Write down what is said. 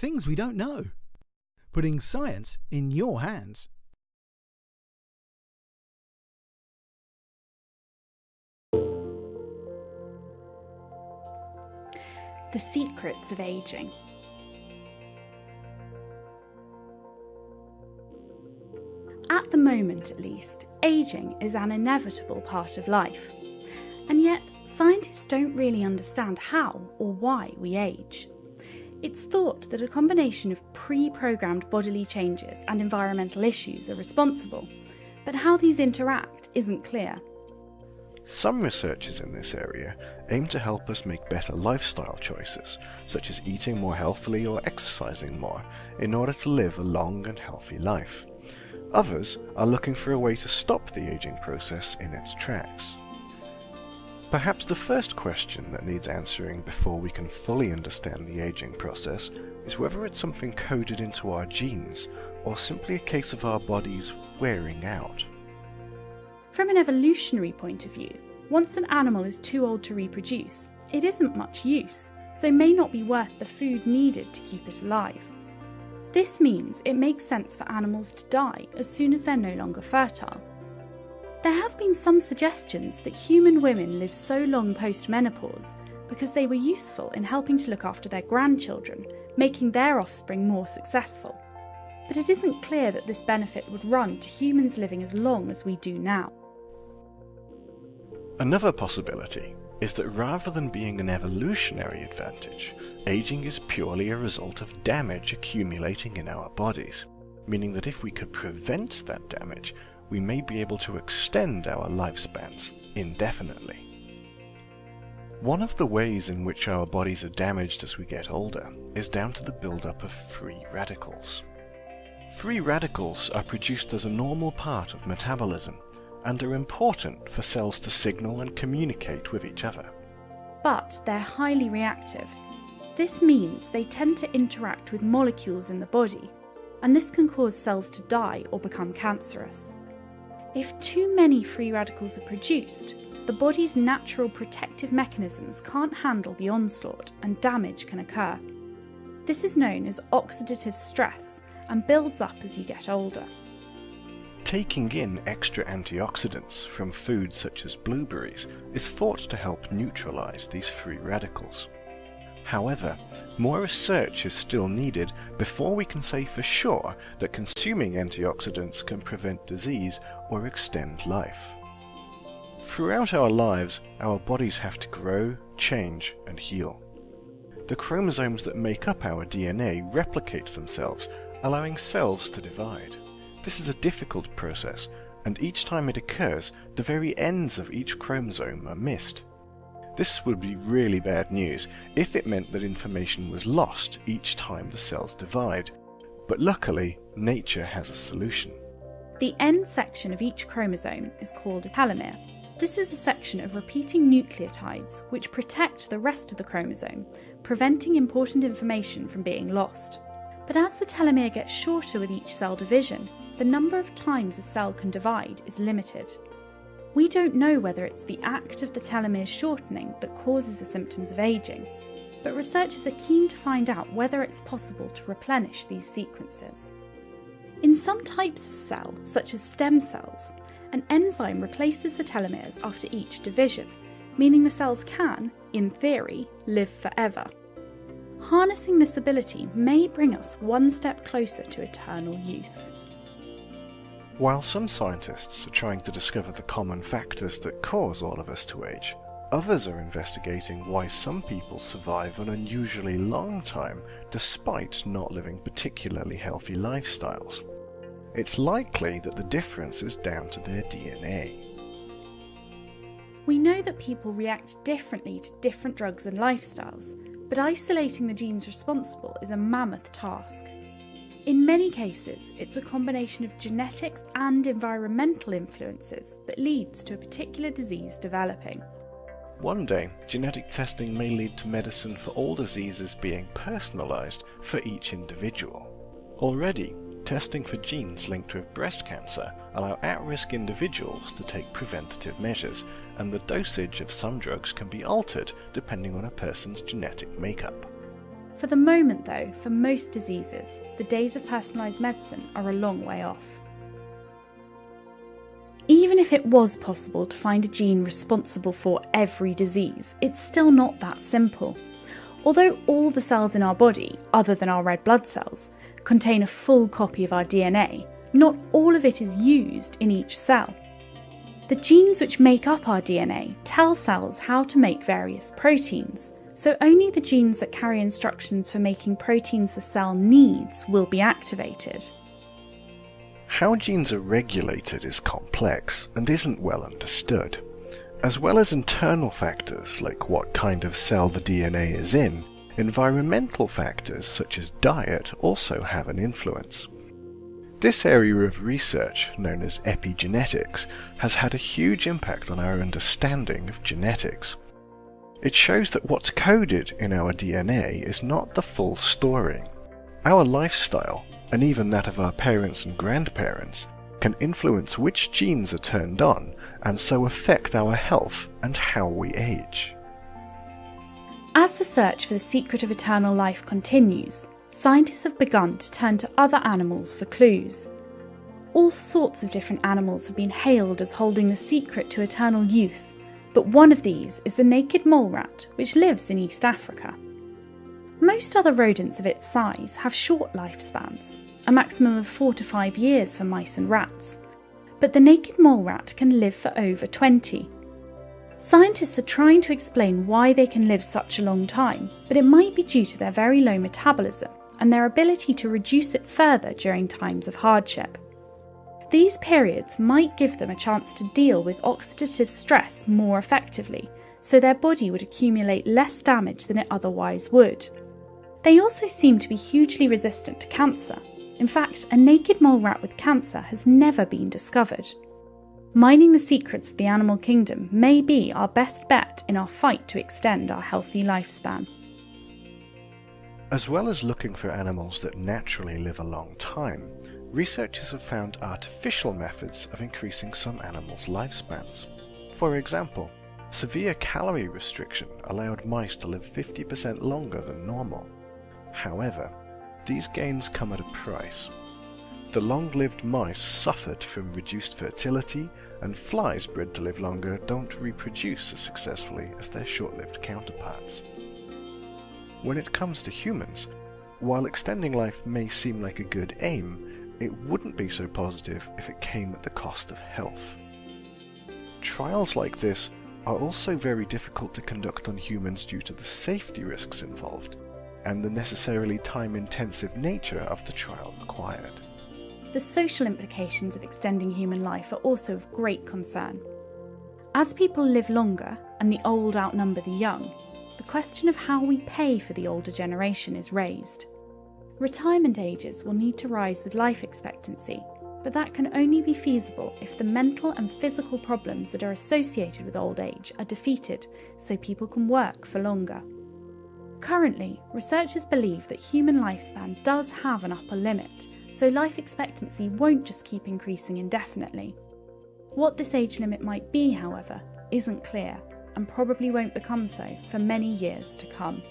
things we don't know, putting science in your hands. The secrets of aging. At the moment, at least, aging is an inevitable part of life. And yet, scientists don't really understand how or why we age. It's thought that a combination of pre-programmed bodily changes and environmental issues are responsible, but how these interact isn't clear. Some researchers in this area aim to help us make better lifestyle choices, such as eating more healthily or exercising more, in order to live a long and healthy life. Others are looking for a way to stop the aging process in its tracks. Perhaps the first question that needs answering before we can fully understand the aging process is whether it's something coded into our genes, or simply a case of our bodies wearing out. From an evolutionary point of view, once an animal is too old to reproduce, it isn't much use, so may not be worth the food needed to keep it alive. This means it makes sense for animals to die as soon as they're no longer fertile. There have been some suggestions that human women live so long post-menopause because they were useful in helping to look after their grandchildren, making their offspring more successful. But it isn't clear that this benefit would run to humans living as long as we do now. Another possibility is that rather than being an evolutionary advantage, aging is purely a result of damage accumulating in our bodies, meaning that if we could prevent that damage, we may be able to extend our lifespans indefinitely. One of the ways in which our bodies are damaged as we get older is down to the buildup of free radicals. Free radicals are produced as a normal part of metabolism and are important for cells to signal and communicate with each other. But they're highly reactive. This means they tend to interact with molecules in the body, and this can cause cells to die or become cancerous. If too many free radicals are produced, the body's natural protective mechanisms can't handle the onslaught and damage can occur. This is known as oxidative stress and builds up as you get older. Taking in extra antioxidants from foods such as blueberries is thought to help neutralize these free radicals. However, more research is still needed before we can say for sure that consuming antioxidants can prevent disease or extend life. Throughout our lives, our bodies have to grow, change, and heal. The chromosomes that make up our DNA replicate themselves, allowing cells to divide. This is a difficult process, and each time it occurs, the very ends of each chromosome are missed. This would be really bad news if it meant that information was lost each time the cells divide, but luckily, nature has a solution. The end section of each chromosome is called a telomere. This is a section of repeating nucleotides which protect the rest of the chromosome, preventing important information from being lost. But as the telomere gets shorter with each cell division, the number of times a cell can divide is limited. We don't know whether it's the act of the telomere shortening that causes the symptoms of aging, but researchers are keen to find out whether it's possible to replenish these sequences. In some types of cell, such as stem cells, an enzyme replaces the telomeres after each division, meaning the cells can, in theory, live forever. Harnessing this ability may bring us one step closer to eternal youth. While some scientists are trying to discover the common factors that cause all of us to age, others are investigating why some people survive an unusually long time despite not living particularly healthy lifestyles. It's likely that the difference is down to their DNA. We know that people react differently to different drugs and lifestyles, but isolating the genes responsible is a mammoth task. In many cases, it's a combination of genetics and environmental influences that leads to a particular disease developing. One day, genetic testing may lead to medicine for all diseases being personalised for each individual. Already, testing for genes linked with breast cancer allow at-risk individuals to take preventative measures, and the dosage of some drugs can be altered depending on a person's genetic makeup. For the moment though, for most diseases, the days of personalised medicine are a long way off. Even if it was possible to find a gene responsible for every disease, it's still not that simple. Although all the cells in our body, other than our red blood cells, contain a full copy of our DNA, not all of it is used in each cell. The genes which make up our DNA tell cells how to make various proteins, so only the genes that carry instructions for making proteins the cell needs will be activated. How genes are regulated is complex and isn't well understood. As well as internal factors like what kind of cell the DNA is in, environmental factors such as diet also have an influence. This area of research, known as epigenetics, has had a huge impact on our understanding of genetics. It shows that what's coded in our DNA is not the full story. Our lifestyle, and even that of our parents and grandparents, can influence which genes are turned on and so affect our health and how we age. As the search for the secret of eternal life continues, scientists have begun to turn to other animals for clues. All sorts of different animals have been hailed as holding the secret to eternal youth, but one of these is the naked mole rat, which lives in East Africa. Most other rodents of its size have short lifespans, a maximum of 4 to 5 years for mice and rats, but the naked mole rat can live for over 20. Scientists are trying to explain why they can live such a long time, but it might be due to their very low metabolism and their ability to reduce it further during times of hardship. These periods might give them a chance to deal with oxidative stress more effectively, so their body would accumulate less damage than it otherwise would. They also seem to be hugely resistant to cancer. In fact, a naked mole rat with cancer has never been discovered. Mining the secrets of the animal kingdom may be our best bet in our fight to extend our healthy lifespan. As well as looking for animals that naturally live a long time, researchers have found artificial methods of increasing some animals' lifespans. For example, severe calorie restriction allowed mice to live 50% longer than normal. However, these gains come at a price. The long-lived mice suffered from reduced fertility, and flies bred to live longer don't reproduce as successfully as their short-lived counterparts. When it comes to humans, while extending life may seem like a good aim, it wouldn't be so positive if it came at the cost of health. Trials like this are also very difficult to conduct on humans due to the safety risks involved, and the necessarily time-intensive nature of the trial required. The social implications of extending human life are also of great concern. As people live longer and the old outnumber the young, the question of how we pay for the older generation is raised. Retirement ages will need to rise with life expectancy, but that can only be feasible if the mental and physical problems that are associated with old age are defeated so people can work for longer. Currently, researchers believe that human lifespan does have an upper limit, so life expectancy won't just keep increasing indefinitely. What this age limit might be, however, isn't clear, and probably won't become so for many years to come.